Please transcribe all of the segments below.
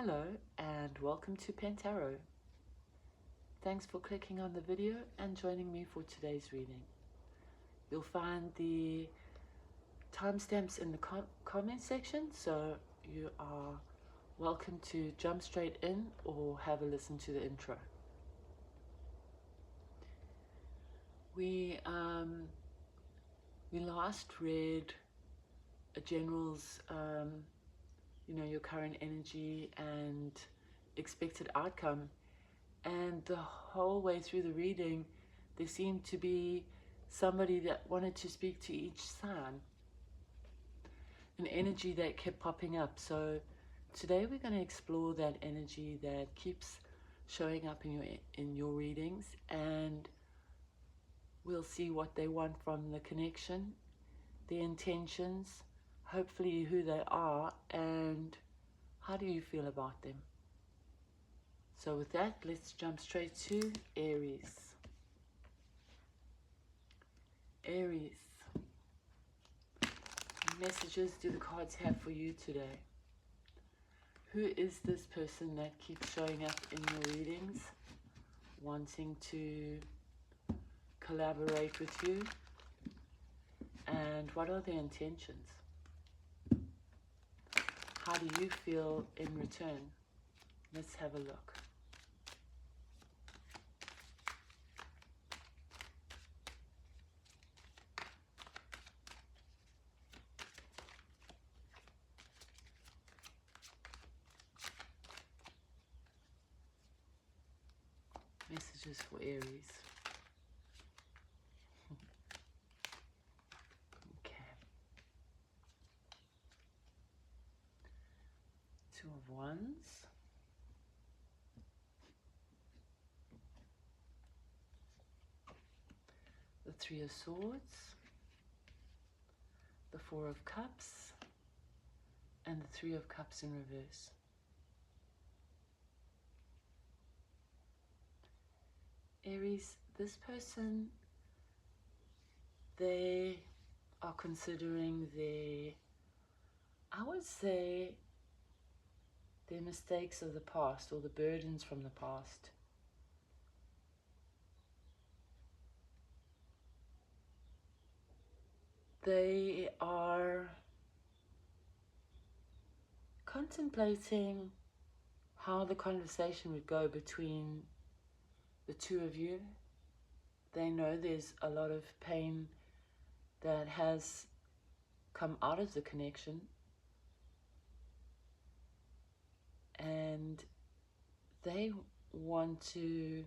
Hello and welcome to Penn Tarot. Thanks for clicking on the video and joining me for today's reading. You'll find the timestamps in the comment section, so you are welcome to jump straight in or have a listen to the intro. We last read a general's your current energy and expected outcome, and the whole way through the reading there seemed to be somebody that wanted to speak to each sign, an energy that kept popping up. So today we're going to explore that energy that keeps showing up in your readings, and we'll see what they want from the connection, their intentions, hopefully who they are, and how do you feel about them. So with that, let's jump straight to Aries. Aries, what messages do the cards have for you today? Who is this person that keeps showing up in your readings, wanting to collaborate with you? And what are their intentions? How do you feel in return? Let's have a look. Messages for Aries. Okay. Two of Wands. The Three of Swords. The Four of Cups. And the Three of Cups in reverse. Aries, this person, they are considering I would say, their mistakes of the past or the burdens from the past. They are contemplating how the conversation would go between the two of you. They know there's a lot of pain that has come out of the connection, and they want to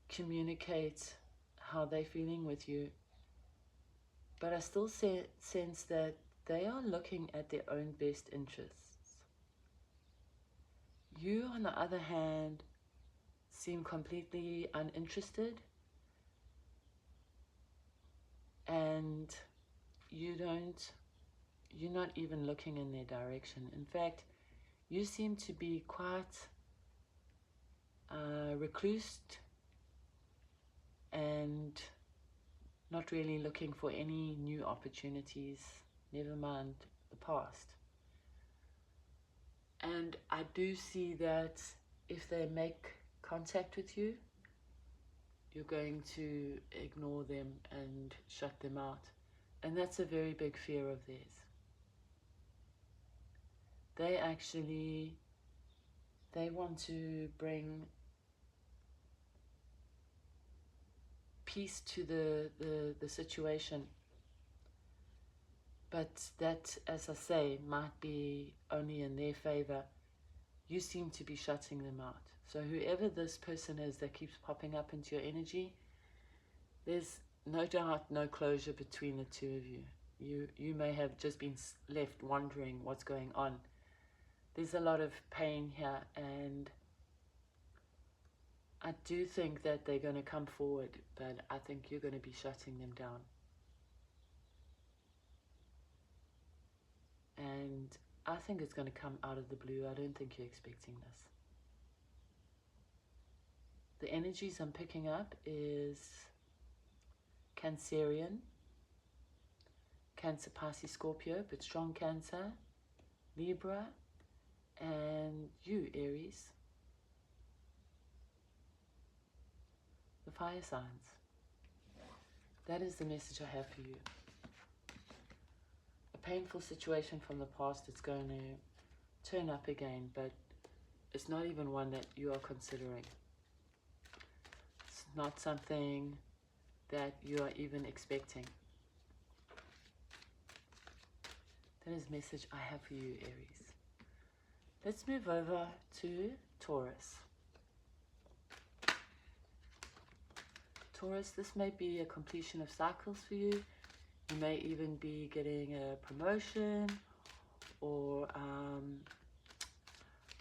communicate how they're feeling with you, but I still sense that they are looking at their own best interests. You, on the other hand, seem completely uninterested, and you're not even looking in their direction. In fact, you seem to be quite reclused and not really looking for any new opportunities, never mind the past. And I do see that if they make contact with you, you're going to ignore them and shut them out. And that's a very big fear of theirs. They want to bring peace to the situation. But that, as I say, might be only in their favor. You seem to be shutting them out. So whoever this person is that keeps popping up into your energy, there's no doubt no closure between the two of you. You may have just been left wondering what's going on. There's a lot of pain here, and I do think that they're going to come forward, but I think you're going to be shutting them down. And I think it's going to come out of the blue. I don't think you're expecting this. The energies I'm picking up is Cancerian, Cancer, Pisces, Scorpio, but strong Cancer, Libra, And you, Aries, the fire signs. That is the message I have for you. A painful situation from the past that's going to turn up again, but it's not even one that you are considering. It's not something that you are even expecting. That is the message I have for you, Aries. Let's move over to Taurus. Taurus, this may be a completion of cycles for you. You may even be getting a promotion or,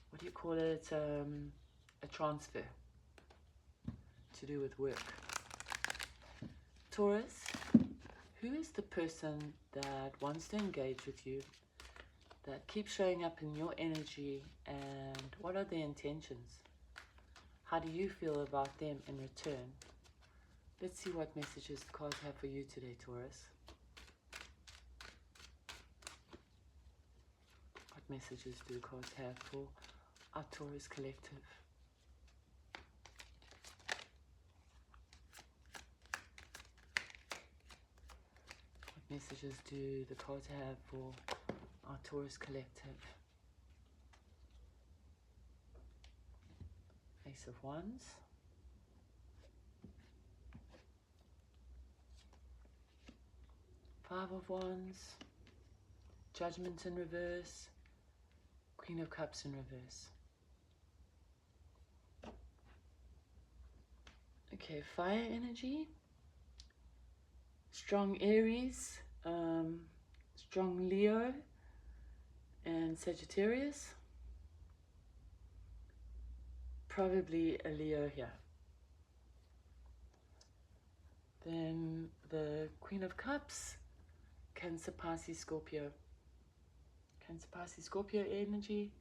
what do you call it, a transfer to do with work. Taurus, who is the person that wants to engage with you, that keeps showing up in your energy, and what are their intentions? How do you feel about them in return? Let's see what messages the cards have for you today, Taurus. What messages do the cards have for our Taurus collective? What messages do the cards have for our Taurus collective? Ace of Wands. Five of Wands, Judgment in reverse, Queen of Cups in reverse. Okay, fire energy, strong Aries, strong Leo, and Sagittarius. Probably a Leo here. Then the Queen of Cups, Cancer, Pisces, Scorpio. Cancer, Pisces, Scorpio energy.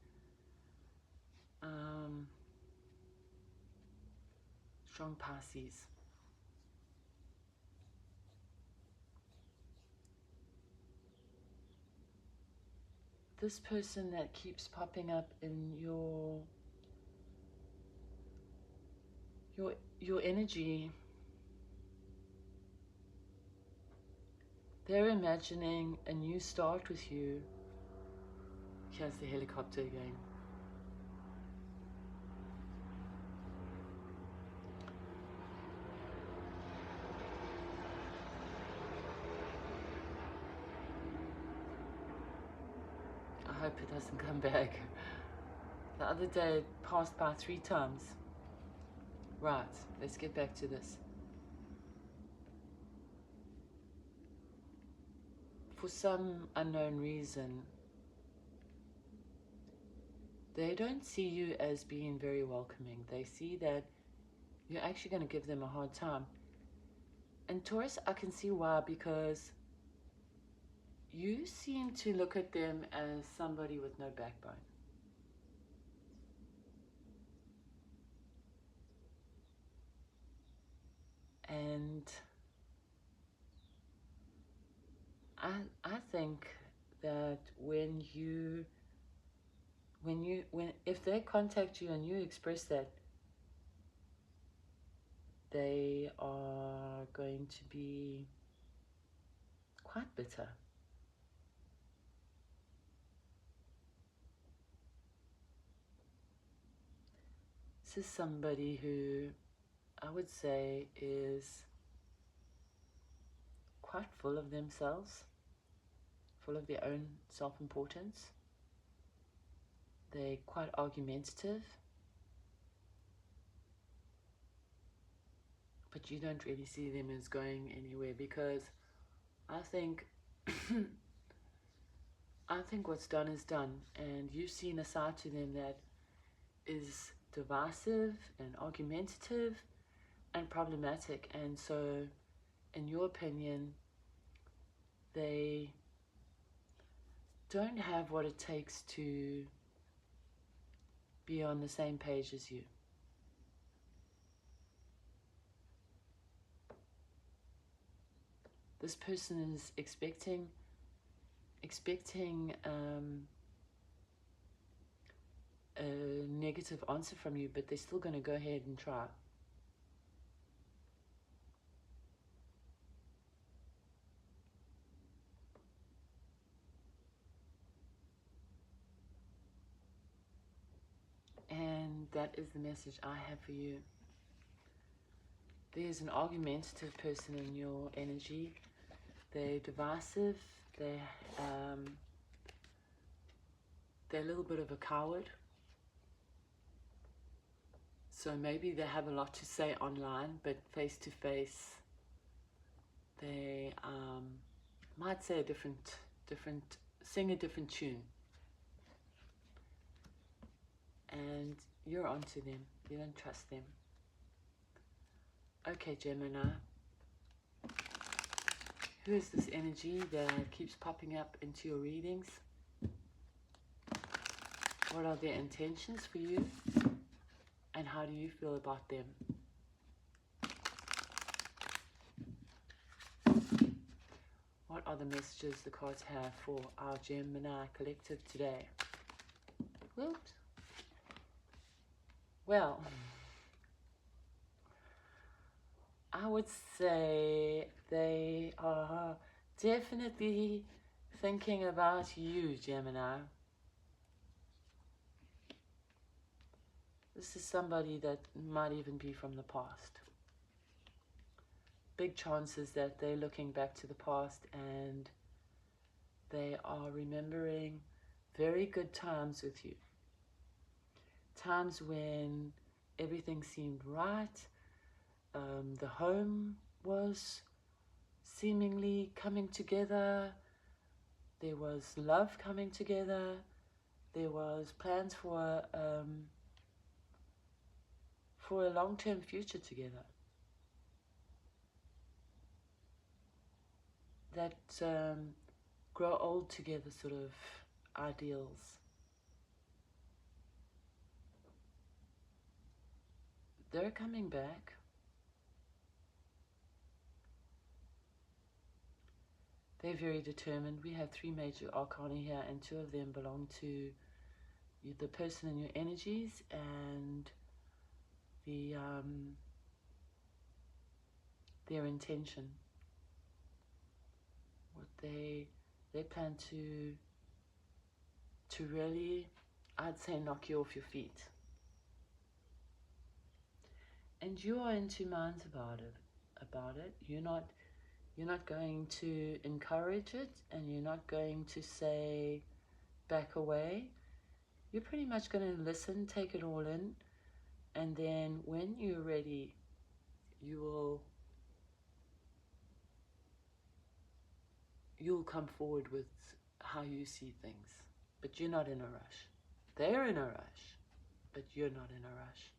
Strong Pisces. This person that keeps popping up in your energy, they're imagining a new start with you. Here's the helicopter again. I hope it doesn't come back. The other day it passed by 3 times. Right, let's get back to this. For some unknown reason, they don't see you as being very welcoming. They see that you're actually going to give them a hard time. And Taurus, I can see why, because you seem to look at them as somebody with no backbone. And I think that if they contact you and you express that, they are going to be quite bitter. This is somebody who I would say is quite full of themselves, full of their own self-importance. They're quite argumentative, but you don't really see them as going anywhere, because I think what's done is done, and you've seen a side to them that is divisive and argumentative and problematic, and so in your opinion they don't have what it takes to be on the same page as you. This person is expecting a negative answer from you, but they're still going to go ahead and try. And that is the message I have for you. There's an argumentative person in your energy. They're divisive. They're a little bit of a coward. So maybe they have a lot to say online, but face to face, they might say sing a different tune. And you're onto them. You don't trust them. Okay, Gemini. Who is this energy that keeps popping up into your readings? What are their intentions for you? And how do you feel about them? What are the messages the cards have for our Gemini collective today? Whoops. Well, I would say they are definitely thinking about you, Gemini. This is somebody that might even be from the past. Big chances that they're looking back to the past and they are remembering very good times with you. Times when everything seemed right. The home was seemingly coming together. There was love coming together. There was plans for a long-term future together. That grow old together sort of ideals. They're coming back. They're very determined. We have 3 major arcana here, and 2 of them belong to the person in your energies and their intention. What they plan to really, I'd say, knock you off your feet. And you are in 2 minds about it. You're not going to encourage it, and you're not going to say back away. You're pretty much going to listen, take it all in, and then when you're ready, you'll come forward with how you see things. But you're not in a rush. They're in a rush, but you're not in a rush.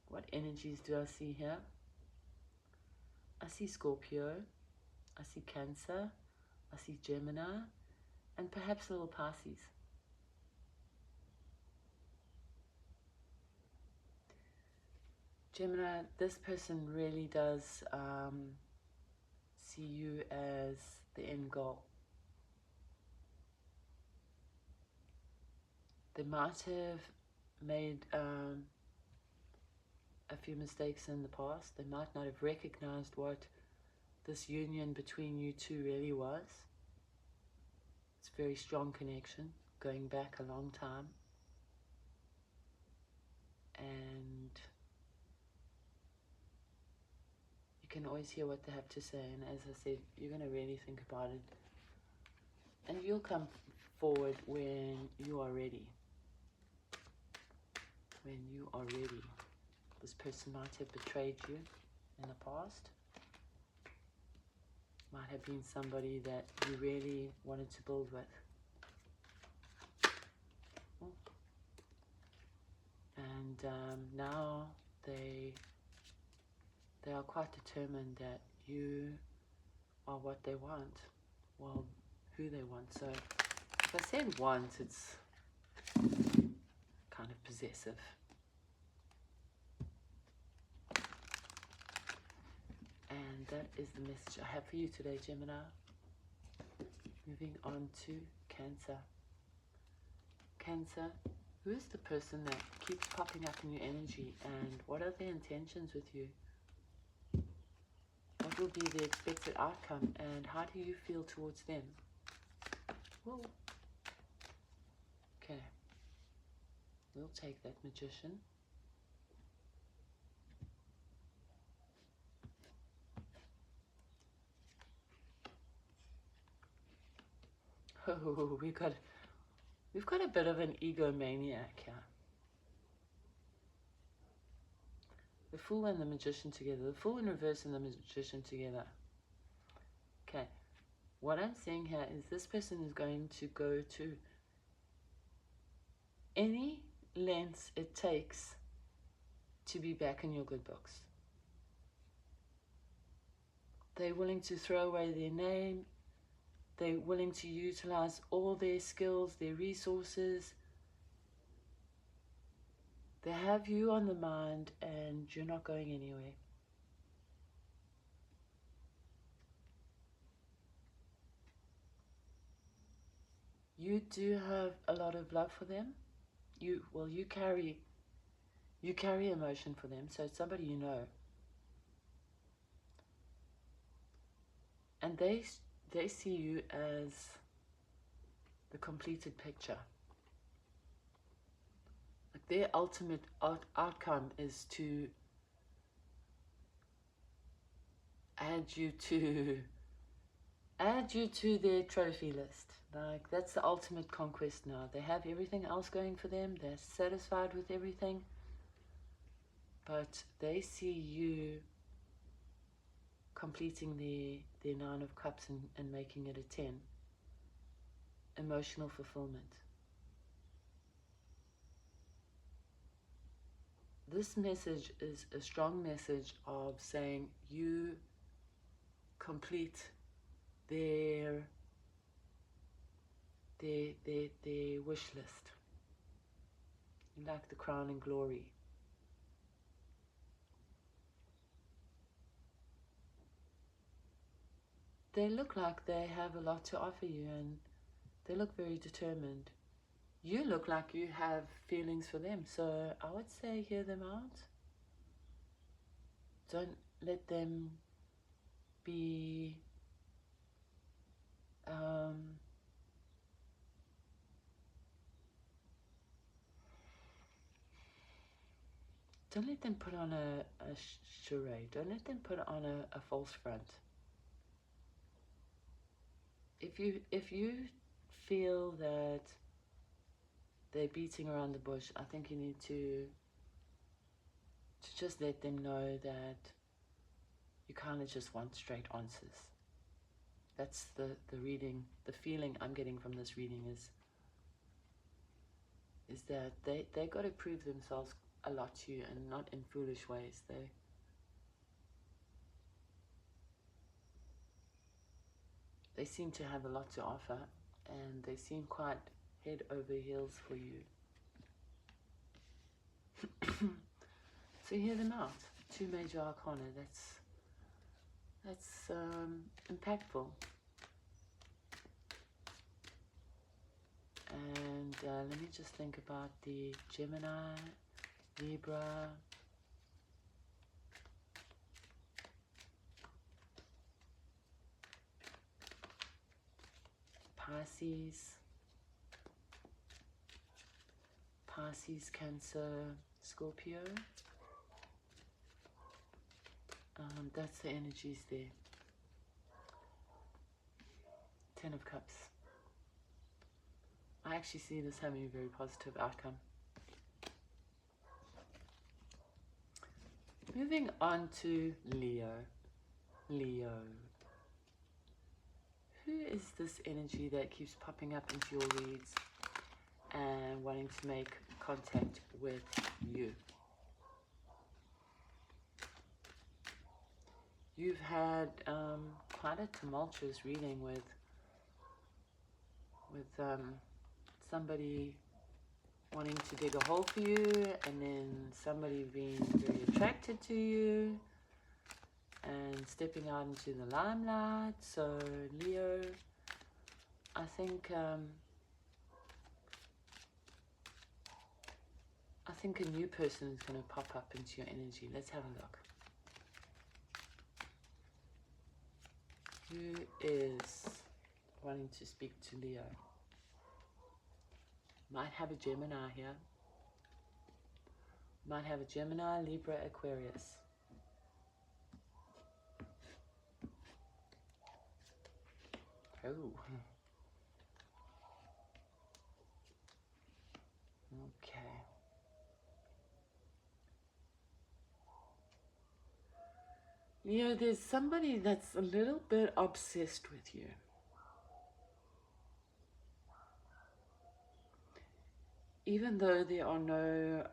What energies do I see here? I see Scorpio, I see Cancer, I see Gemini, and perhaps a little Pisces. Gemini, this person really does see you as the end goal. They might have made a few mistakes in the past. They might not have recognized what this union between you 2 really was. It's a very strong connection, going back a long time. And you can always hear what they have to say. And as I said, you're going to really think about it. And you'll come forward when you are ready. When you are ready. This person might have betrayed you in the past. Might have been somebody that you really wanted to build with. And now they are quite determined that you are what they want. Well, who they want. So if I said want, it's kind of possessive. And that is the message I have for you today, Gemini. Moving on to Cancer. Cancer, who is the person that keeps popping up in your energy, and what are their intentions with you? What will be the expected outcome, and how do you feel towards them? Whoa. Okay. We'll take that Magician. Oh, we've got a bit of an egomaniac here. The Fool and the Magician together. The Fool in reverse and the Magician together. Okay. What I'm saying here is this person is going to go to any lengths it takes to be back in your good books. They're willing to throw away their name. They're willing to utilize all their skills, their resources. They have you on the mind and you're not going anywhere. You do have a lot of love for them. You carry emotion for them, so it's somebody you know. And they see you as the completed picture. Like their ultimate outcome is to add you to their trophy list. Like that's the ultimate conquest now. They have everything else going for them. They're satisfied with everything. But they see you completing their 9 of Cups and making it a 10. Emotional fulfillment. This message is a strong message of saying you complete their wish list. You like the crown and glory. They look like they have a lot to offer you and they look very determined. You look like you have feelings for them, so I would say hear them out. Don't let them be don't let them put on a charade. Don't let them put on a false front. If you feel that they're beating around the bush, I think you need to just let them know that you kind of just want straight answers. That's the reading, the feeling I'm getting from this reading is that they got to prove themselves a lot to you, and not in foolish ways. They seem to have a lot to offer, and they seem quite head over heels for you. So hear them out. 2 major arcana. That's impactful. And let me just think about the Gemini, Libra, Pisces, Cancer, Scorpio. That's the energies there. 10 of Cups. I actually see this having a very positive outcome. Moving on to Leo. Leo. Who is this energy that keeps popping up into your reads and wanting to make contact with you? You've had quite a tumultuous reading with somebody wanting to dig a hole for you, and then somebody being very attracted to you and stepping out into the limelight. So Leo, I think I think a new person is going to pop up into your energy. Let's have a look. Who is wanting to speak to Leo? Might have a Gemini here. Might have a Gemini, Libra, Aquarius. Oh. Okay. Leo, there's somebody that's a little bit obsessed with you. Even though there are no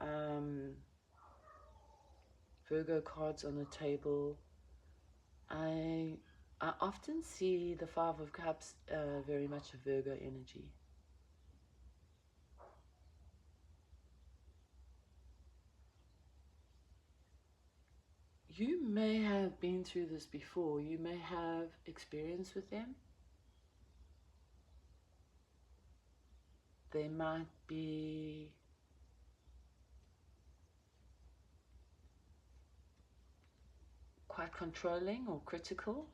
Virgo cards on the table, I often see the Five of Cups very much a Virgo energy. You may have been through this before. You may have experience with them. They might be quite controlling or critical.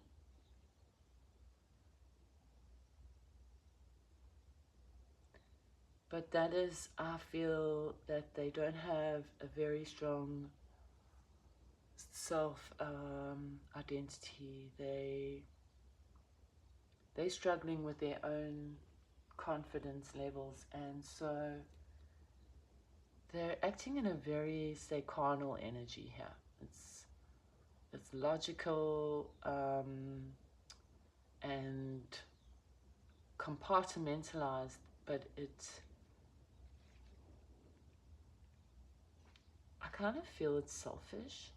But that is, I feel that they don't have a very strong self identity. They're struggling with their own confidence levels, and so they're acting in a very, say, carnal energy here. It's logical and compartmentalized, but I kind of feel it's selfish.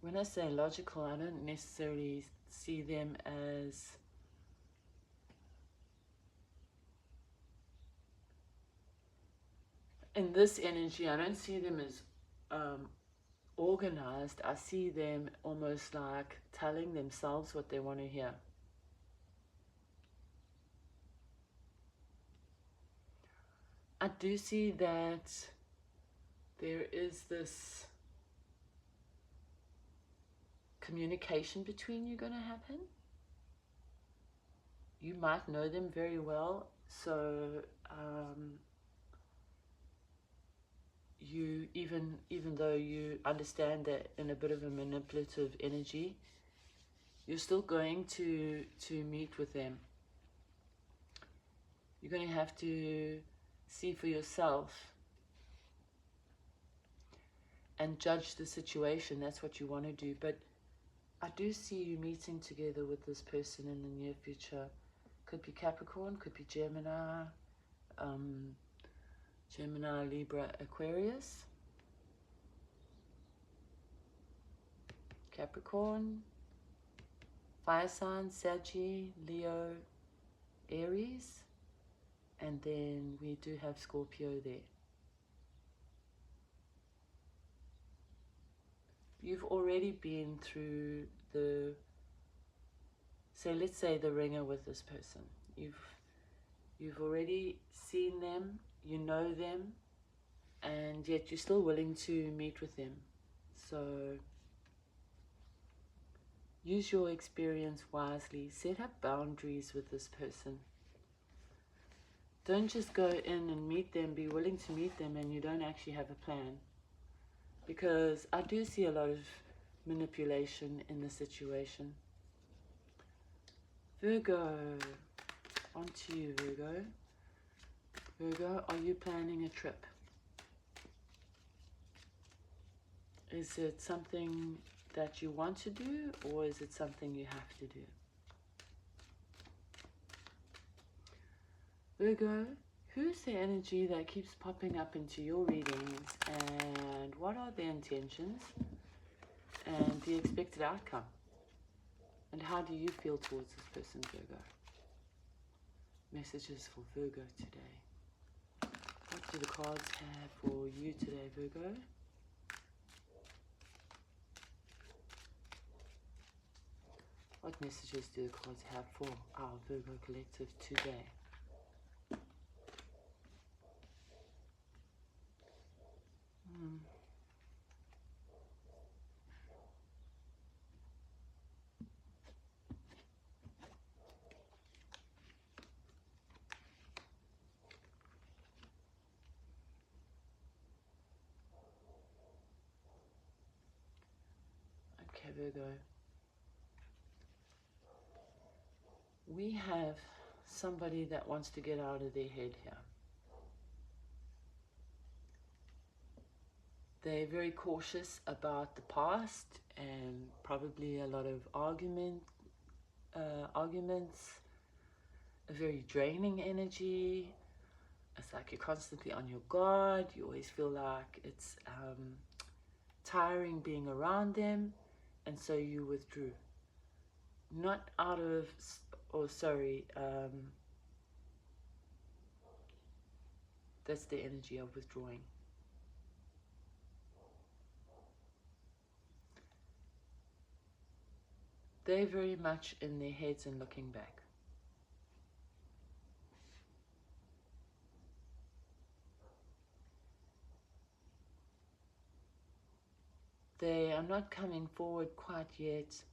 When I say logical, I don't necessarily see them as in this energy. I don't see them as organized. I see them almost like telling themselves what they want to hear. I do see that there is this communication between you going to happen. You might know them very well, so you even though you understand that in a bit of a manipulative energy, you're still going to meet with them. You're going to have to see for yourself and judge the situation. That's what you want to do. But I do see you meeting together with this person in the near future. Could be Capricorn, could be Gemini, Gemini, Libra, Aquarius, Capricorn, fire sign, Sagittarius, Leo, Aries, and then we do have Scorpio there. You've already been through the, let's say the ringer with this person. You've already seen them, you know them, and yet you're still willing to meet with them. So use your experience wisely. Set up boundaries with this person. Don't just go in and meet them, be willing to meet them, and you don't actually have a plan. Because I do see a lot of manipulation in the situation. Virgo, on to you, Virgo. Virgo, are you planning a trip? Is it something that you want to do, or is it something you have to do? Virgo, who's the energy that keeps popping up into your readings, and what are their intentions and the expected outcome? And how do you feel towards this person, Virgo? Messages for Virgo today. What do the cards have for you today, Virgo? What messages do the cards have for our Virgo collective today? Okay, Virgo. We have somebody that wants to get out of their head here. They're very cautious about the past and probably a lot of arguments, a very draining energy. It's like you're constantly on your guard. You always feel like it's tiring being around them, and so you withdrew. Not out of, that's the energy of withdrawing. They're very much in their heads and looking back. They are not coming forward quite yet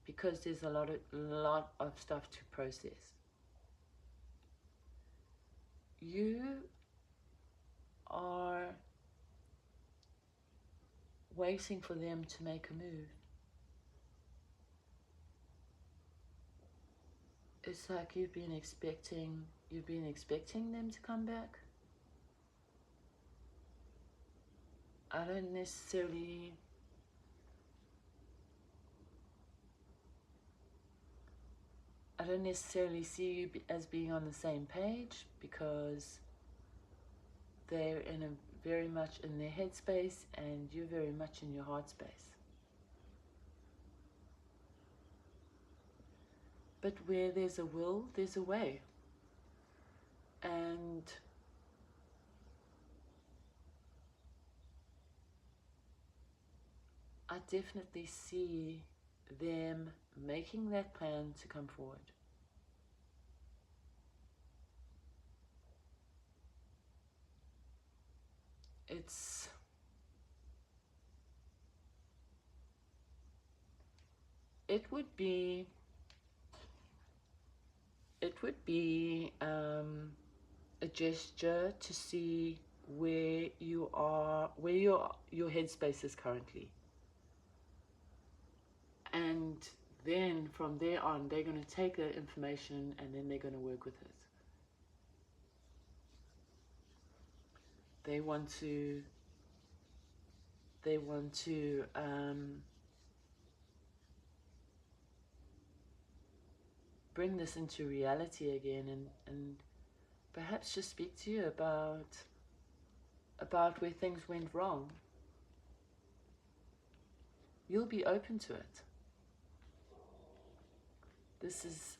because there's a lot of stuff to process. You are waiting for them to make a move. It's like you've been expecting them to come back. I don't necessarily see you as being on the same page, because they're very much in their head space and you're very much in your heart space. But where there's a will, there's a way. And I definitely see them making that plan to come forward. It would be a gesture to see where you are, where your headspace is currently. And then from there on, they're going to take that information and then they're going to work with it. They want to bring this into reality again, and perhaps just speak to you about where things went wrong. You'll be open to it. This is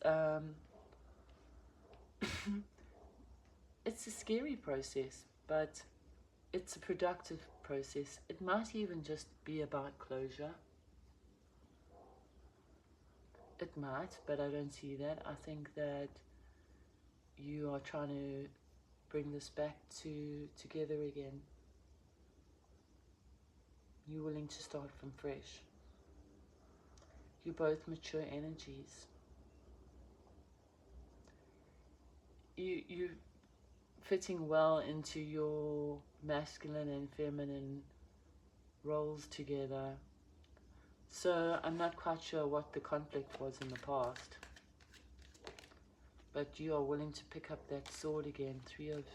it's a scary process, but it's a productive process. It might even just be about closure. It might, but I don't see that. I think that you are trying to bring this back together again. You're willing to start from fresh. You're both mature energies. You fitting well into your masculine and feminine roles together. So I'm not quite sure what the conflict was in the past, but you are willing to pick up that sword again. Three of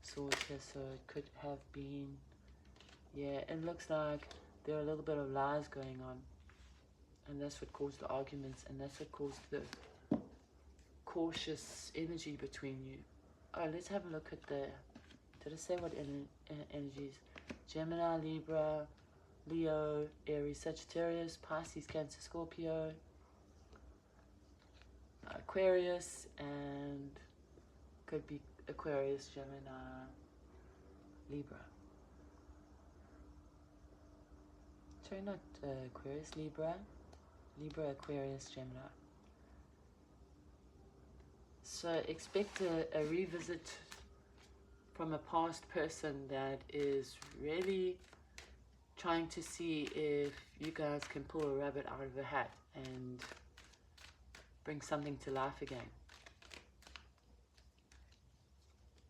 swords here, so it could have been, yeah, it looks like there are a little bit of lies going on, and that's what caused the arguments, and that's what caused the cautious energy between you. Oh, let's have a look at did I say what energies? Gemini, Libra, Leo, Aries, Sagittarius, Pisces, Cancer, Scorpio, Aquarius, and could be Aquarius, Gemini, Libra. Sorry, not Aquarius, Libra, Aquarius, Gemini. So expect a revisit from a past person that is really trying to see if you guys can pull a rabbit out of a hat and bring something to life again.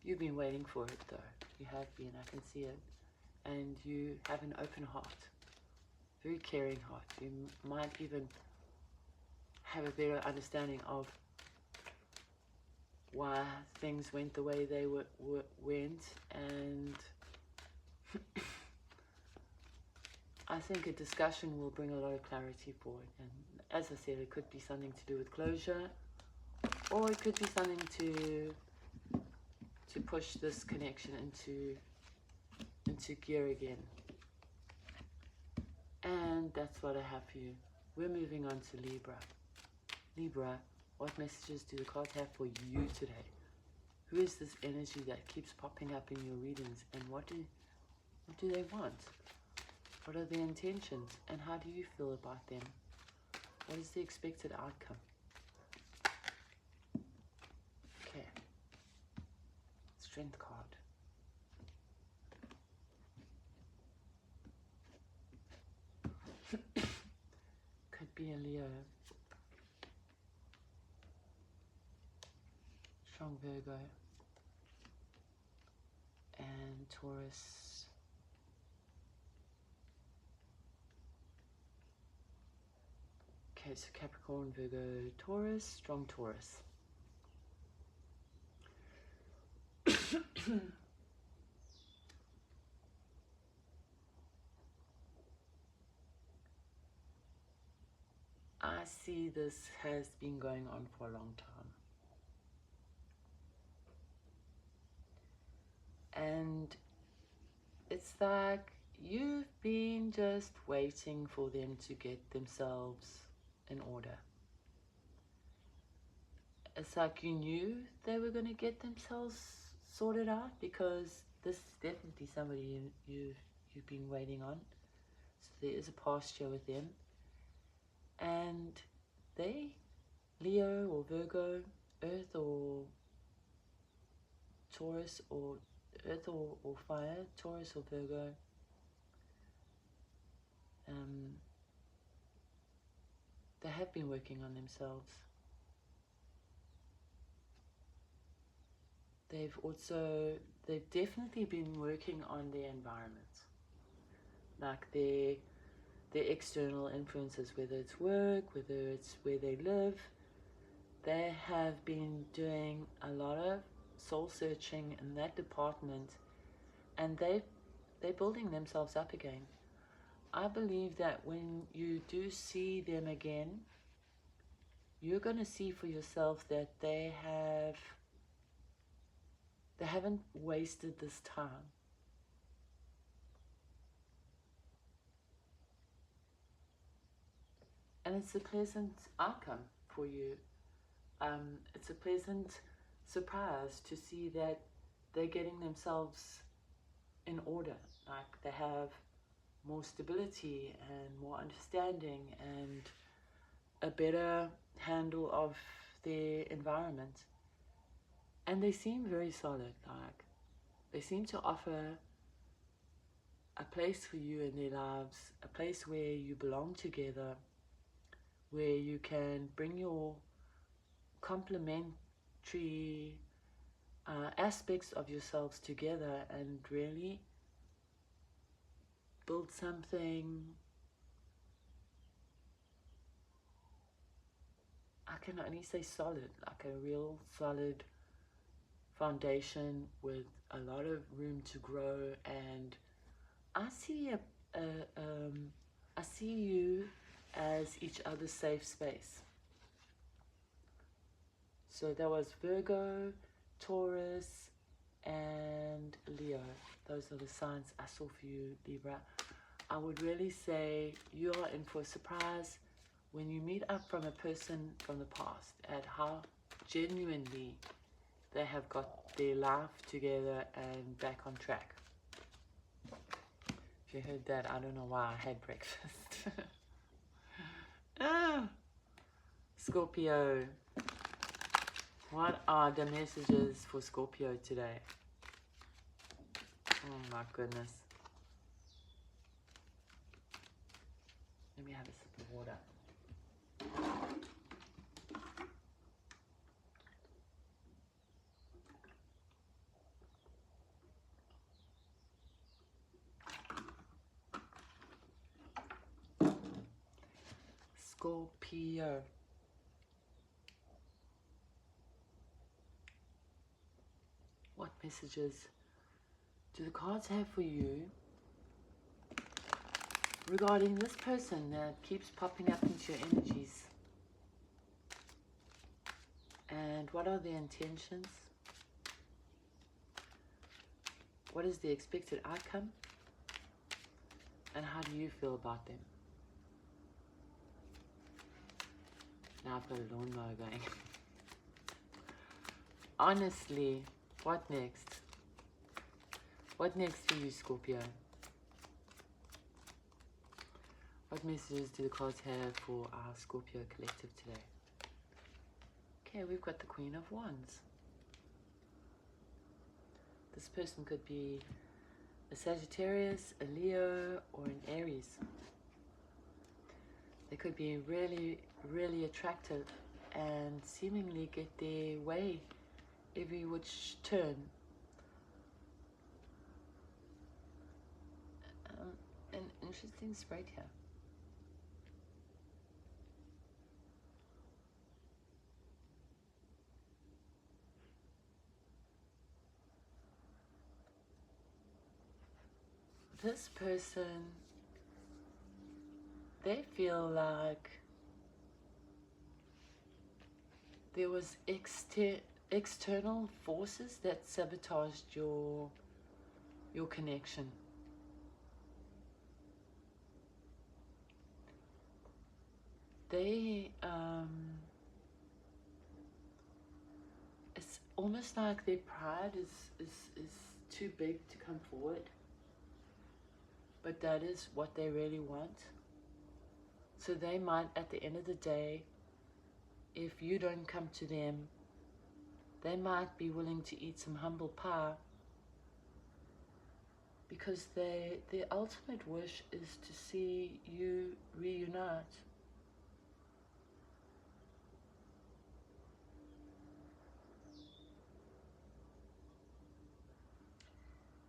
You've been waiting for it though. You have been, I can see it. And you have an open heart, very caring heart. You might even have a better understanding of why things went the way they went, and I think a discussion will bring a lot of clarity forward. And as I said, it could be something to do with closure, or it could be something to push this connection into gear again. And that's what I have for you. We're moving on to Libra. Libra, what messages do the cards have for you today? Who is this energy that keeps popping up in your readings, and what do they want? What are their intentions, and how do you feel about them? What is the expected outcome? Okay. Strength card. Could be a Leo. Strong Virgo. And Taurus. Okay, so Capricorn, Virgo, Taurus, strong Taurus. I see this has been going on for a long time. And it's like you've been just waiting for them to get themselves in order. It's like you knew they were going to get themselves sorted out, because this is definitely somebody you've been waiting on. So there is a pasture with them. And they, Leo or Virgo, Earth or Taurus, or Earth or Fire, Taurus or Virgo, they have been working on themselves. They've definitely been working on their environment, like their external influences, whether it's work, whether it's where they live. They have been doing a lot of soul searching in that department, and they're building themselves up again. I believe that when you do see them again, you're going to see for yourself that they haven't wasted this time. And it's a pleasant outcome for you. It's a pleasant surprise to see that they're getting themselves in order. Like they have more stability and more understanding and a better handle of their environment. And they seem very solid. Like they seem to offer a place for you in their lives, a place where you belong together, where you can bring your complementary aspects of yourselves together and really build something. I can only say solid, like a real solid foundation with a lot of room to grow. And I see I see you as each other's safe space. So that was Virgo, Taurus, and Leo. Those are the signs I saw for you, Libra. I would really say you are in for a surprise when you meet up from a person from the past, at how genuinely they have got their life together and back on track. If you heard that, I don't know why I had breakfast. Scorpio. What are the messages for Scorpio today? Oh my goodness. Let me have a sip of water. Scorpio. What messages do the cards have for you regarding this person that keeps popping up into your energies? And what are their intentions? What is the expected outcome? And how do you feel about them? Now I've got a lawnmower going. Honestly, what next? What next for you, Scorpio? What messages do the cards have for our Scorpio collective today? Okay, we've got the Queen of Wands. This person could be a Sagittarius, a Leo, or an Aries. They could be really, really attractive and seemingly get their way every which turn. An interesting spread here. This person, they feel like there was external forces that sabotaged your connection. They, it's almost like their pride is too big to come forward. But that is what they really want. So they might, at the end of the day, if you don't come to them, they might be willing to eat some humble pie, because their ultimate wish is to see you reunite.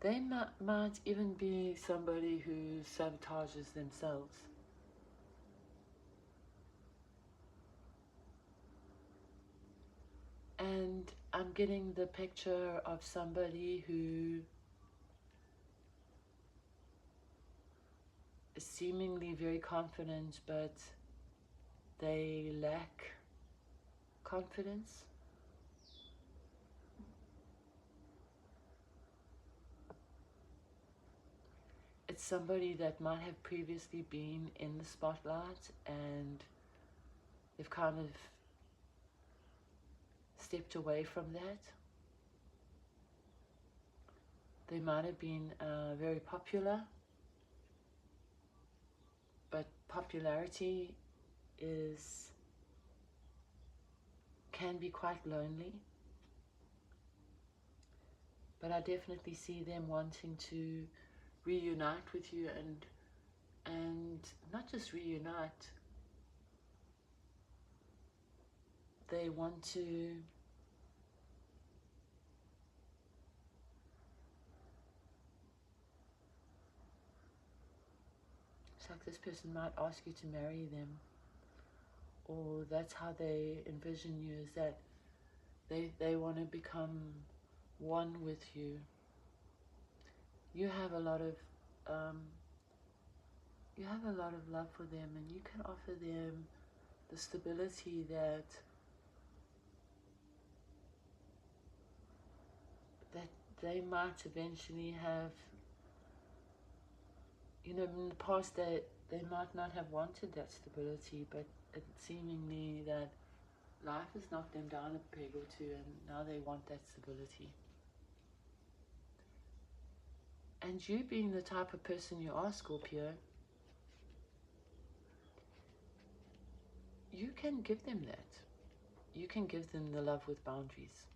They might even be somebody who sabotages themselves. And I'm getting the picture of somebody who is seemingly very confident, but they lack confidence. It's somebody that might have previously been in the spotlight and they've kind of stepped away from that. They might have been very popular, but popularity can be quite lonely. But I definitely see them wanting to reunite with you, and not just reunite, they want to it's like this person might ask you to marry them, or that's how they envision you, is that they want to become one with you. You have a lot of love for them, and you can offer them the stability that they might eventually have. You know, in the past they might not have wanted that stability, but it seemingly that life has knocked them down a peg or two, and now they want that stability. And you being the type of person you are, Scorpio, you can give them that. You can give them the love with boundaries.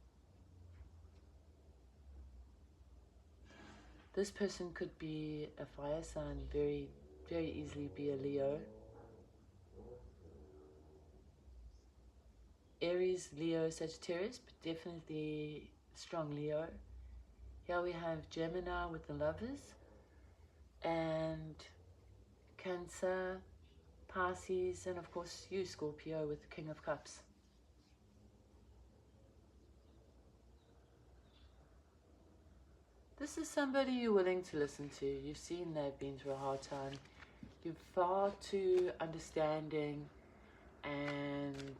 This person could be a fire sign, very, very easily be a Leo. Aries, Leo, Sagittarius, but definitely strong Leo. Here we have Gemini with the Lovers, and Cancer, Pisces, and of course you, Scorpio, with the King of Cups. This is somebody you're willing to listen to. You've seen they've been through a hard time. You're far too understanding and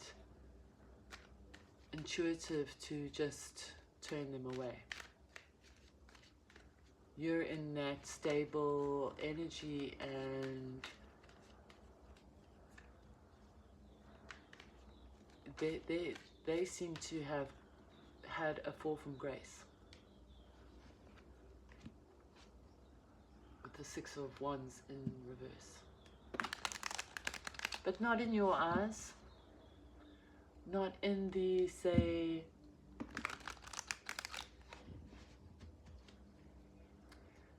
intuitive to just turn them away. You're in that stable energy, and they seem to have had a fall from grace. With the Six of Wands in reverse. But not in your eyes. Not in the, say,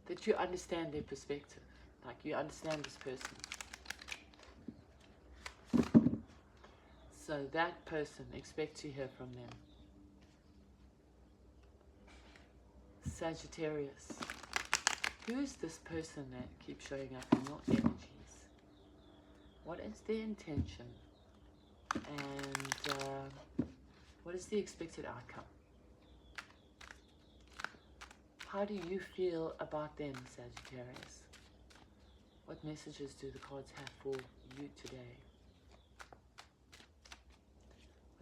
that you understand their perspective. Like you understand this person. So that person, expect to hear from them. Sagittarius. Who is this person that keeps showing up in your energies? What is their intention? And what is the expected outcome? How do you feel about them, Sagittarius? What messages do the cards have for you today?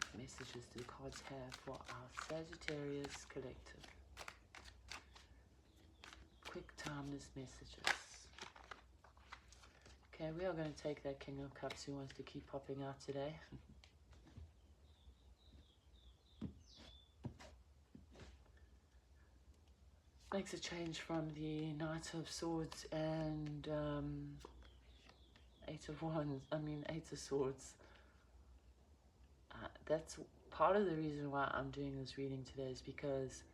What messages do the cards have for our Sagittarius collective? Quick timeless messages. Okay, we are going to take that King of Cups who wants to keep popping out today. Makes a change from the Knight of Swords and Eight of Swords. That's part of the reason why I'm doing this reading today, is because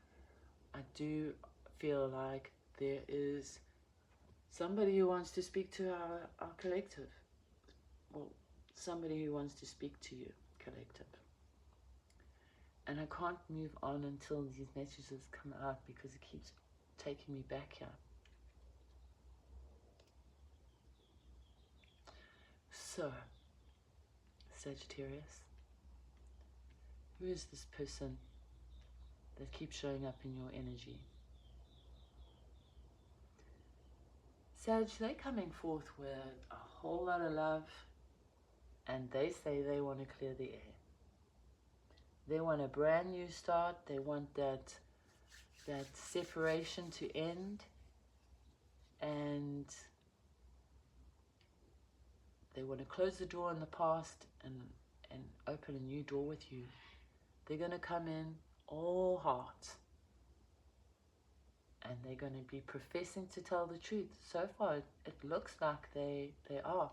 I do feel like there is somebody who wants to speak to our collective. Well, somebody who wants to speak to you, collective. And I can't move on until these messages come out, because it keeps taking me back here. So, Sagittarius, who is this person that keeps showing up in your energy? Sag, they're coming forth with a whole lot of love, and they say they want to clear the air. They want a brand new start. They want that separation to end, and they want to close the door on the past and open a new door with you. They're going to come in all heart, and they're going to be professing to tell the truth. So far, it looks like they are.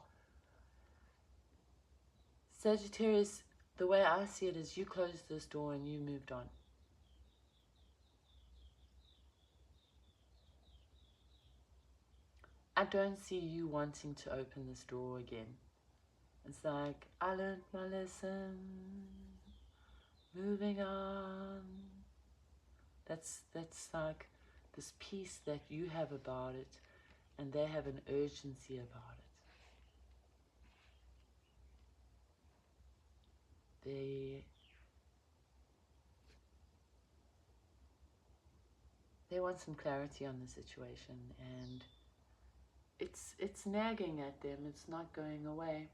Sagittarius, the way I see it is you closed this door and you moved on. I don't see you wanting to open this door again. It's like, I learned my lesson, moving on. That's like this peace that you have about it, and they have an urgency about it. They want some clarity on the situation, and it's nagging at them. It's not going away.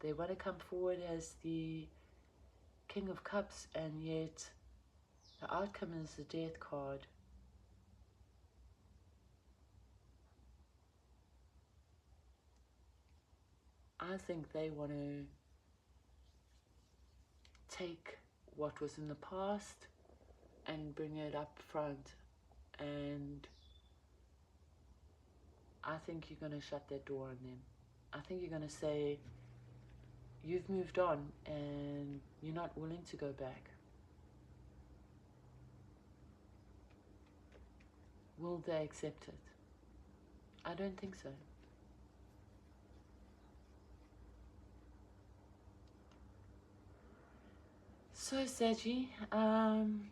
They want to come forward as the King of Cups, and yet the outcome is the Death card. I think they want to take what was in the past and bring it up front, and I think you're going to shut that door on them. I think you're going to say you've moved on and you're not willing to go back. will they accept it? I don't think so. So Saggy,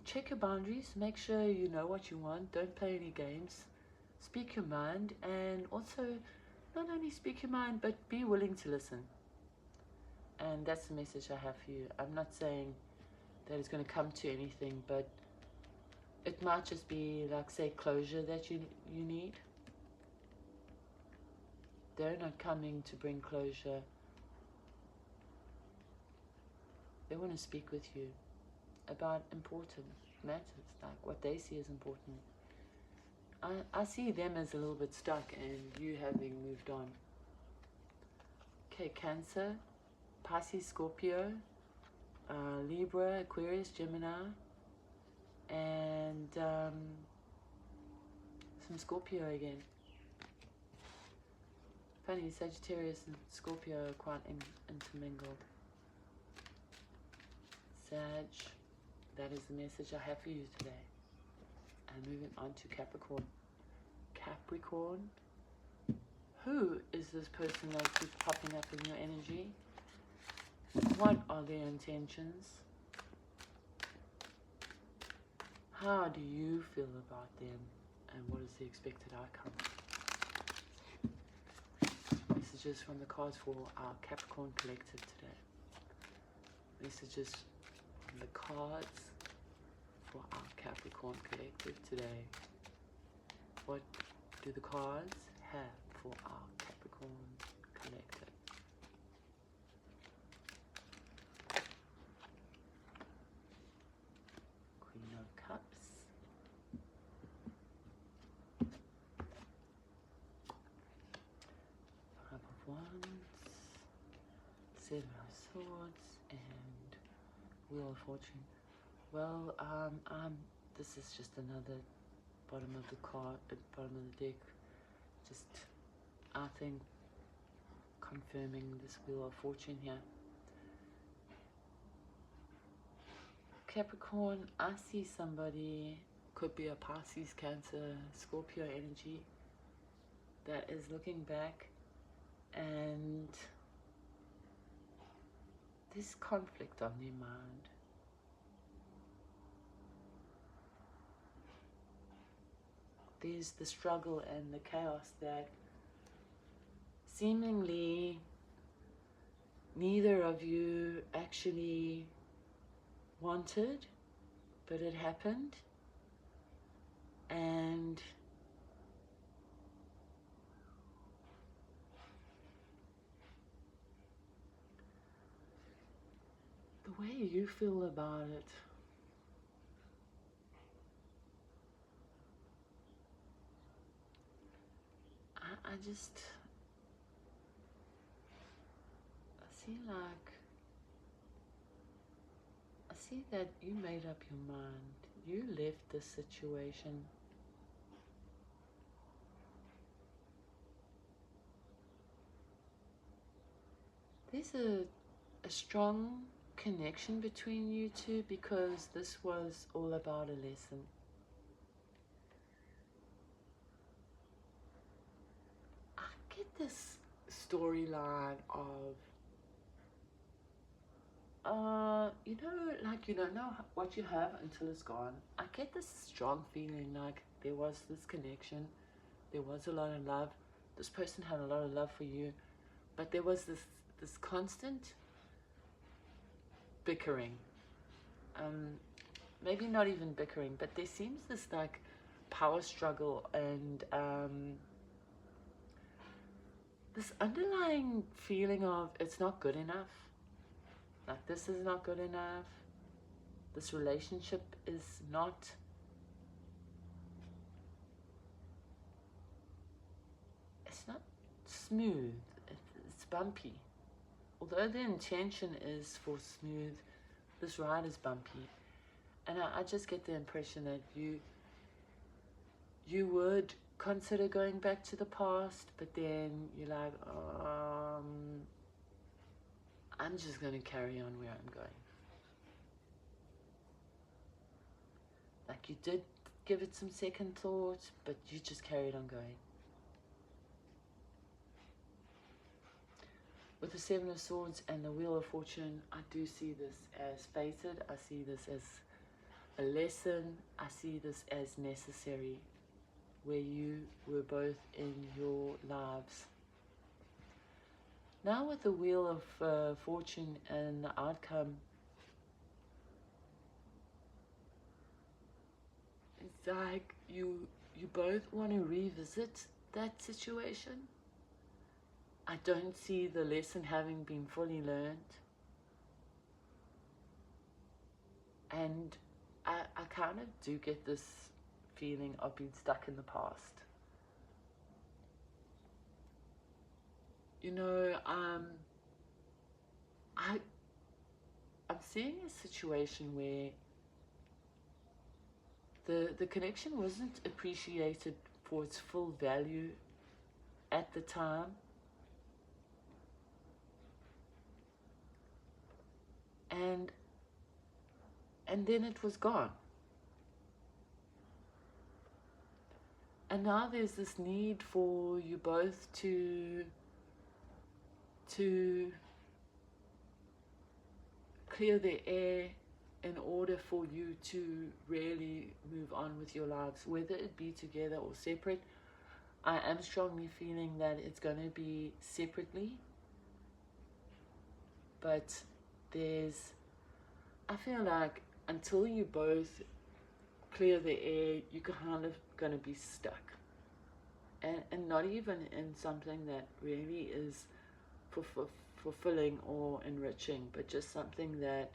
check your boundaries, make sure you know what you want, don't play any games, speak your mind, and also not only speak your mind, but be willing to listen. And that's the message I have for you. I'm not saying that it's going to come to anything, but it might just be, like, say, closure that you need. They're not coming to bring closure. They want to speak with you about important matters, like what they see as important. I see them as a little bit stuck and you having moved on. Okay, Cancer, Pisces, Scorpio, Libra, Aquarius, Gemini, and some Scorpio again. Funny, Sagittarius and Scorpio are quite intermingled. Sag, that is the message I have for you today. And moving on to Capricorn. Capricorn, who is this person that keeps popping up in your energy? What are their intentions? How do you feel about them? And what is the expected outcome? Messages from the cards for our Capricorn collective today. Messages from the cards for our Capricorn collective today. What do the cards have for our Capricorn collective? Queen of Cups. Five of Wands. Seven of Swords. And Wheel of Fortune. Well, this is just another bottom of the card, bottom of the deck. Just, I think, confirming this Wheel of Fortune here. Capricorn, I see somebody, could be a Pisces, Cancer, Scorpio energy, that is looking back, and there's conflict on their mind. There's the struggle and the chaos that seemingly neither of you actually wanted, but it happened. And the way you feel about it, I see that you made up your mind. You left the situation. There's a strong connection between you two because this was all about a lesson. I get this storyline of you know, like, you don't know what you have until it's gone. I get this strong feeling like there was this connection, there was a lot of love, this person had a lot of love for you, but there was this constant bickering. Maybe not even bickering, but there seems this like power struggle and this underlying feeling of it's not good enough. Like, this is not good enough. This relationship is not smooth. It's bumpy. Although the intention is for smooth, this ride is bumpy. And I just get the impression that you would consider going back to the past, but then you're like, I'm just going to carry on where I'm going. Like, you did give it some second thought, but you just carried on going. With the Seven of Swords and the Wheel of Fortune, I do see this as fated. I see this as a lesson. I see this as necessary, where you were both in your lives. Now with the Wheel of Fortune and the outcome, it's like you both want to revisit that situation. I don't see the lesson having been fully learned. And I kind of do get this feeling of being stuck in the past. You know, I'm seeing a situation where the connection wasn't appreciated for its full value at the time. And then it was gone. And now there's this need for you both to clear the air in order for you to really move on with your lives, whether it be together or separate. I am strongly feeling that it's going to be separately, but I feel like until you both clear the air, you're kind of going to be stuck. And not even in something that really is fulfilling or enriching, but just something that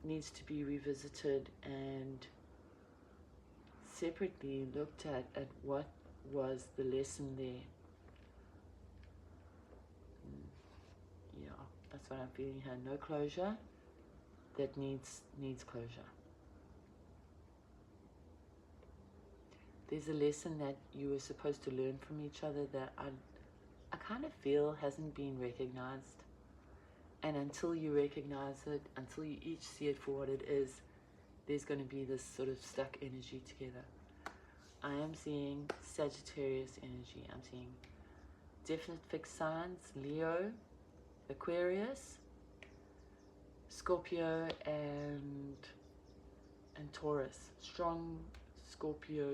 needs to be revisited and separately looked at what was the lesson there. Yeah, that's what I'm feeling here. No closure that needs closure. There's a lesson that you were supposed to learn from each other that I kind of feel hasn't been recognized. And until you recognize it, until you each see it for what it is, there's going to be this sort of stuck energy together. I am seeing Sagittarius energy. I'm seeing definite fixed signs, Leo, Aquarius, Scorpio, and Taurus. Strong Scorpio,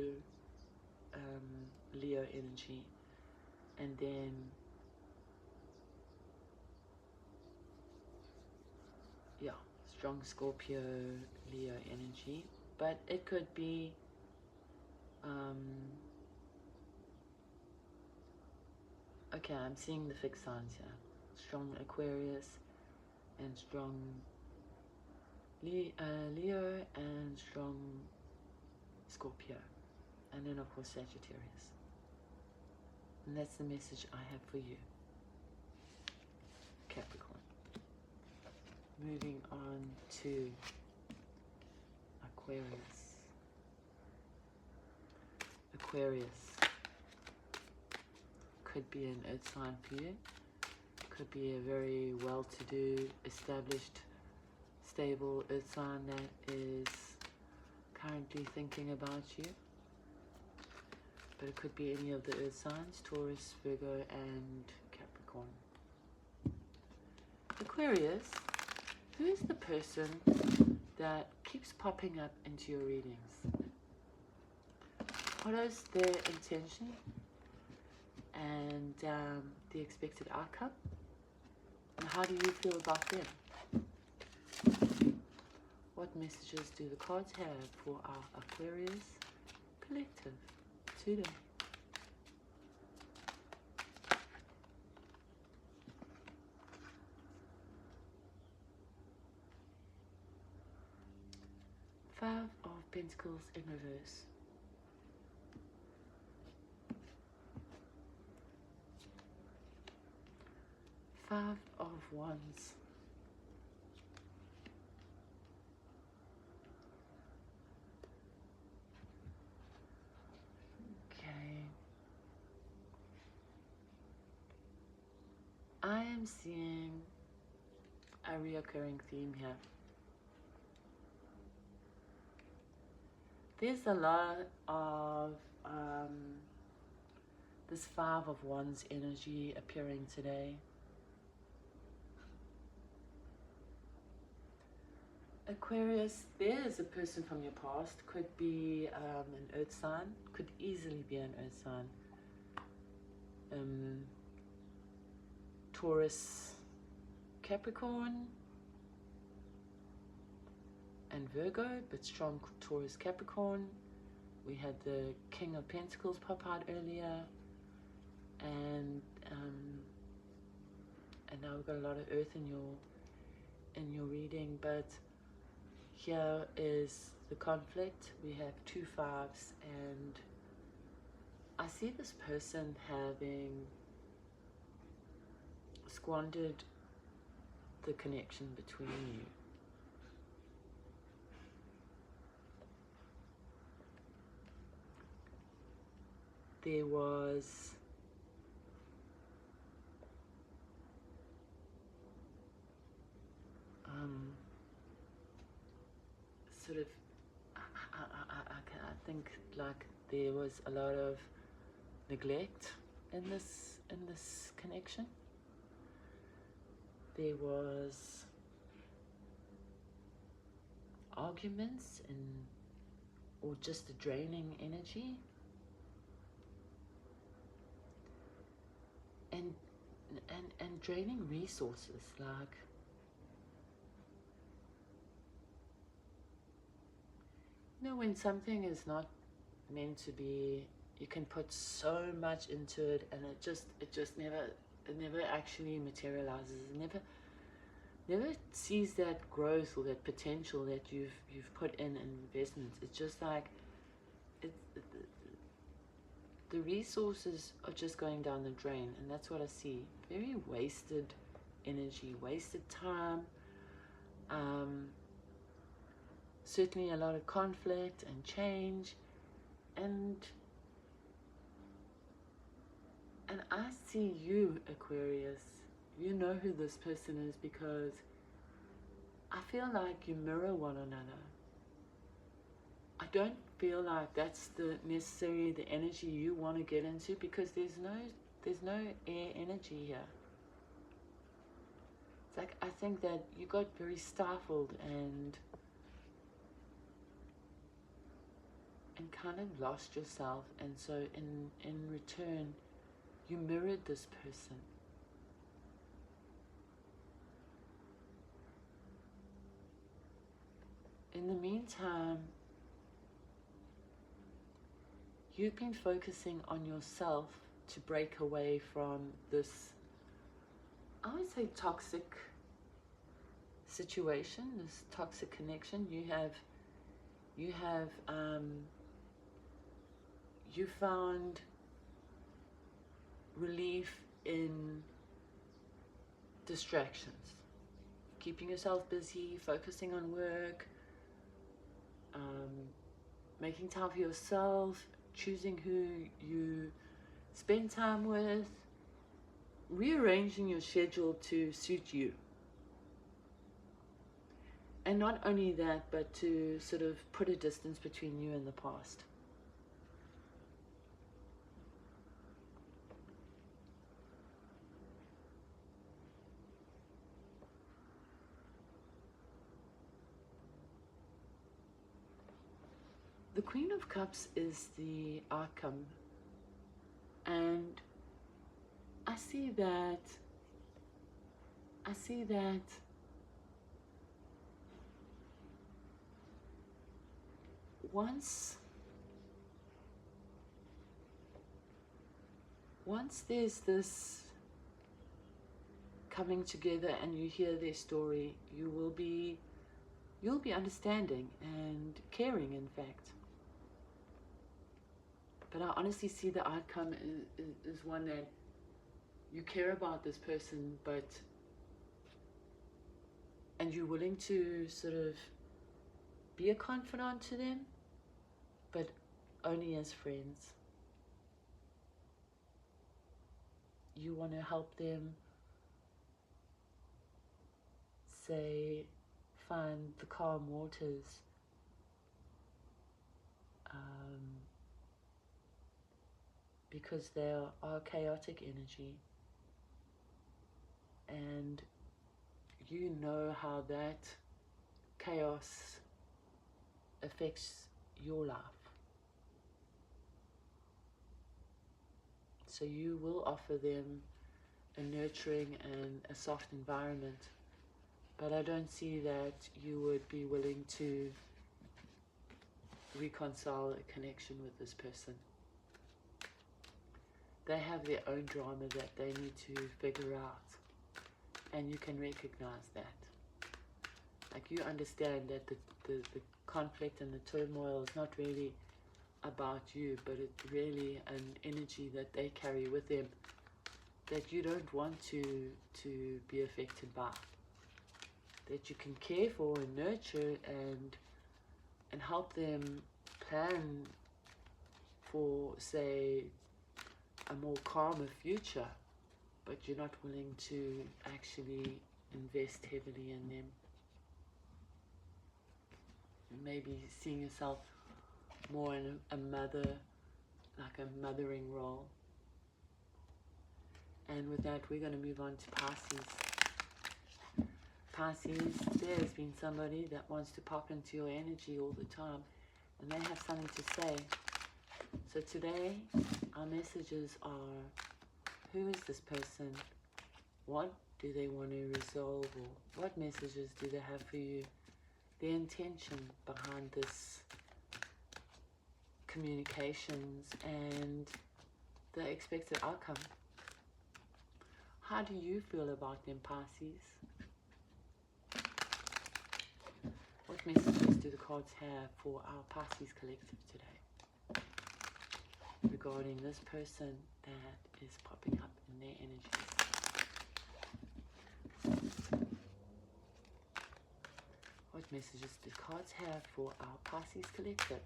Leo energy. And then strong Scorpio, Leo energy. But it could be okay, I'm seeing the fixed signs here. Strong Aquarius and strong Leo and strong Scorpio. And then of course Sagittarius. And that's the message I have for you, Capricorn. Moving on to Aquarius. Aquarius could be an earth sign for you. Could be a very well-to-do, established, stable earth sign that is currently thinking about you. But it could be any of the earth signs, Taurus, Virgo, and Capricorn. Aquarius, who is the person that keeps popping up into your readings? What is their intention and the expected outcome? And how do you feel about them? What messages do the cards have for our Aquarius collective today? Five of Pentacles in reverse. Five of Wands. Okay. I am seeing a reoccurring theme here. There's a lot of this Five of Wands energy appearing today. Aquarius, there's a person from your past. Could be an earth sign. Could easily be an earth sign. Taurus, Capricorn, and Virgo, but strong Taurus, Capricorn. We had the King of Pentacles pop out earlier, and now we've got a lot of earth in your reading. But here is the conflict. We have two fives, and I see this person having squandered the connection between you. There was sort of, I think like there was a lot of neglect in this connection. There was arguments or just a draining energy, and draining resources. Like, you know, when something is not meant to be, you can put so much into it, and it never actually materializes. It never sees that growth or that potential that you've put in investments. It's just like the resources are just going down the drain, and that's what I see. Very wasted energy, wasted time. Certainly a lot of conflict and change, and I see you, Aquarius. You know who this person is, because I feel like you mirror one another. I don't feel like that's necessarily the energy you want to get into, because there's no air energy here. It's like, I think that you got very stifled and kind of lost yourself, and so in return you mirrored this person. In the meantime, you've been focusing on yourself to break away from this, I would say, toxic situation, this toxic connection. You found relief in distractions, keeping yourself busy, focusing on work, making time for yourself, choosing who you spend time with, rearranging your schedule to suit you. And not only that, but to sort of put a distance between you and the past. The Queen of Cups is the outcome, and I see that once there's this coming together and you hear their story, you'll be understanding and caring, in fact. But I honestly see the outcome is one that you care about this person, and you're willing to sort of be a confidant to them, but only as friends. You want to help them, say, find the calm waters because they are chaotic energy, and you know how that chaos affects your life. So you will offer them a nurturing and a soft environment, but I don't see that you would be willing to reconcile a connection with this person. They have their own drama that they need to figure out, and you can recognize that. Like, you understand that the conflict and the turmoil is not really about you, but it's really an energy that they carry with them that you don't want to be affected by, that you can care for and nurture and help them plan for, say, a more calmer future, but you're not willing to actually invest heavily in them. Maybe seeing yourself more in a mother, like a mothering role. And with that, we're going to move on to Pisces. Pisces, there's been somebody that wants to pop into your energy all the time, and they have something to say. So today, our messages are, who is this person? What do they want to resolve, or what messages do they have for you? The intention behind this communications and the expected outcome. How do you feel about them, Pisces? What messages do the cards have for our Pisces collective today regarding this person that is popping up in their energies? What messages do cards have for our Pisces collective?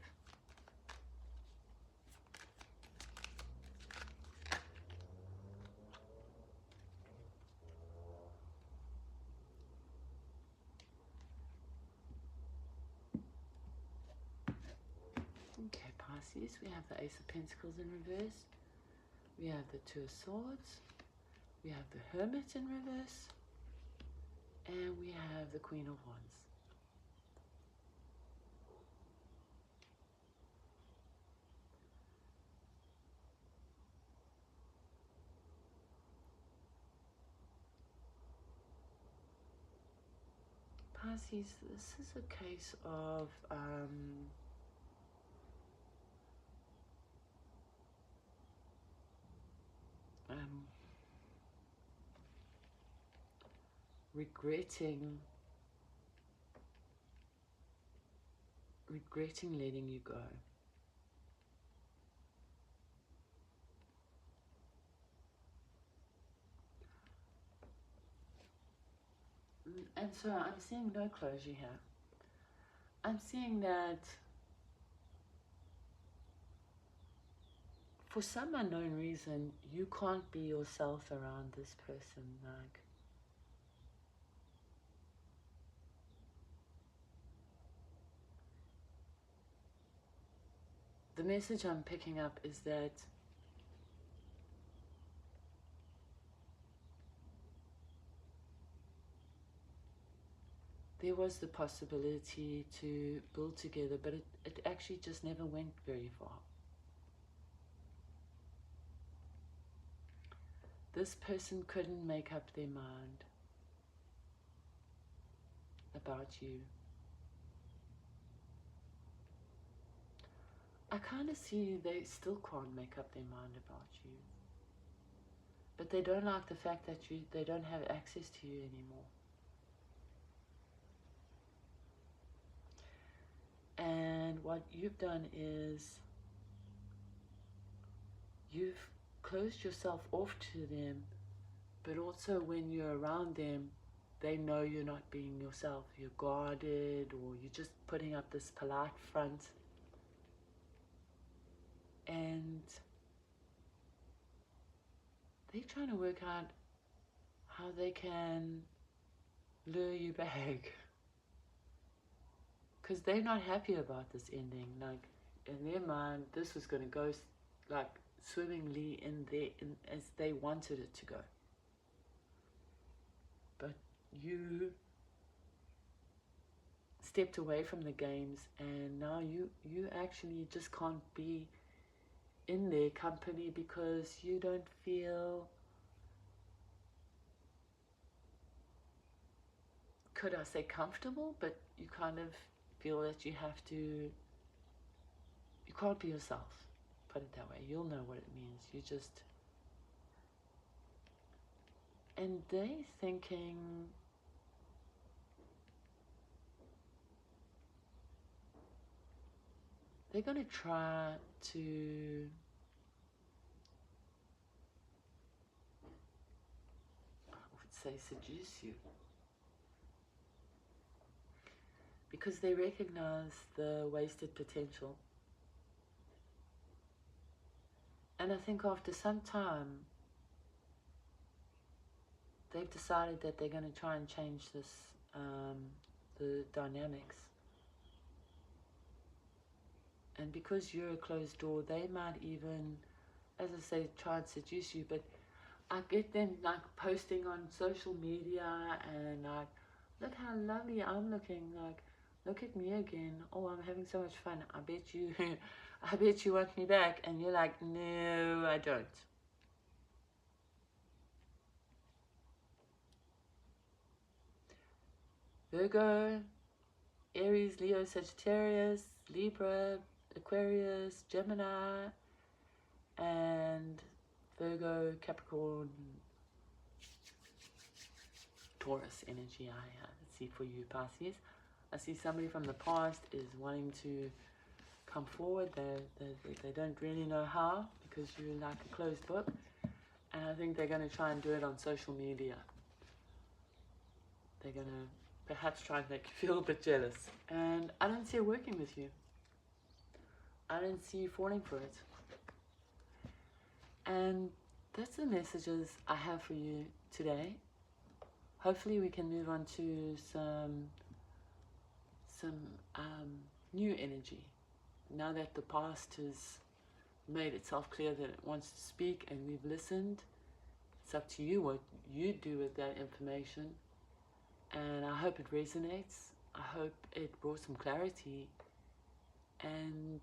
Okay, Pisces, we have the Ace of Pentacles in reverse. We have the Two of Swords. We have the Hermit in reverse. And we have the Queen of Wands. Pisces, this is a case of regretting letting you go. And so I'm seeing no closure here. I'm seeing that for some unknown reason, you can't be yourself around this person. Like, the message I'm picking up is that there was the possibility to build together, but it actually just never went very far. This person couldn't make up their mind about you. I kind of see they still can't make up their mind about you. But they don't like the fact that they don't have access to you anymore. And what you've done is you've closed yourself off to them, but also when you're around them, they know you're not being yourself. You're guarded, or you're just putting up this polite front. And they're trying to work out how they can lure you back. Because they're not happy about this ending. Like, in their mind, this was going to go like swimmingly as they wanted it to go. But you stepped away from the games, and now you actually just can't be in their company because you don't feel, could I say comfortable, but you kind of feel that you have to, you can't be yourself, put it that way. You'll know what it means. You just, and they thinking, they're going to try to say seduce you, because they recognize the wasted potential. And I think after some time, they've decided that they're going to try and change this, the dynamics. And because you're a closed door, they might even, as I say, try and seduce you. But I get them like posting on social media and like, look how lovely I'm looking. Like, look at me again. Oh, I'm having so much fun. I bet you, I bet you want me back. And you're like, no, I don't. Virgo, Aries, Leo, Sagittarius, Libra, Aquarius, Gemini, and Virgo, Capricorn, Taurus energy I see for you, Pisces. I see somebody from the past is wanting to come forward. They don't really know how, because you're like a closed book. And I think they're going to try and do it on social media. They're going to perhaps try and make you feel a bit jealous. And I don't see it working with you. I don't see you falling for it. And that's the messages I have for you today. Hopefully we can move on to some new energy. Now that the past has made itself clear that it wants to speak and we've listened, it's up to you what you do with that information. And I hope it resonates. I hope it brought some clarity. And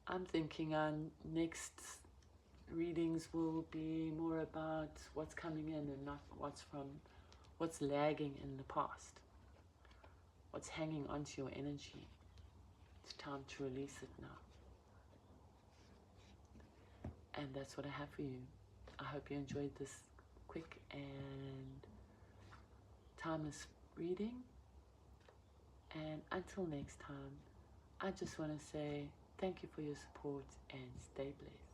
I'm thinking our next readings will be more about what's coming in and not what's lagging in the past, what's hanging onto your energy. It's time to release it now. And that's what I have for you. I hope you enjoyed this quick and timeless reading. And until next time, I just want to say thank you for your support and stay blessed.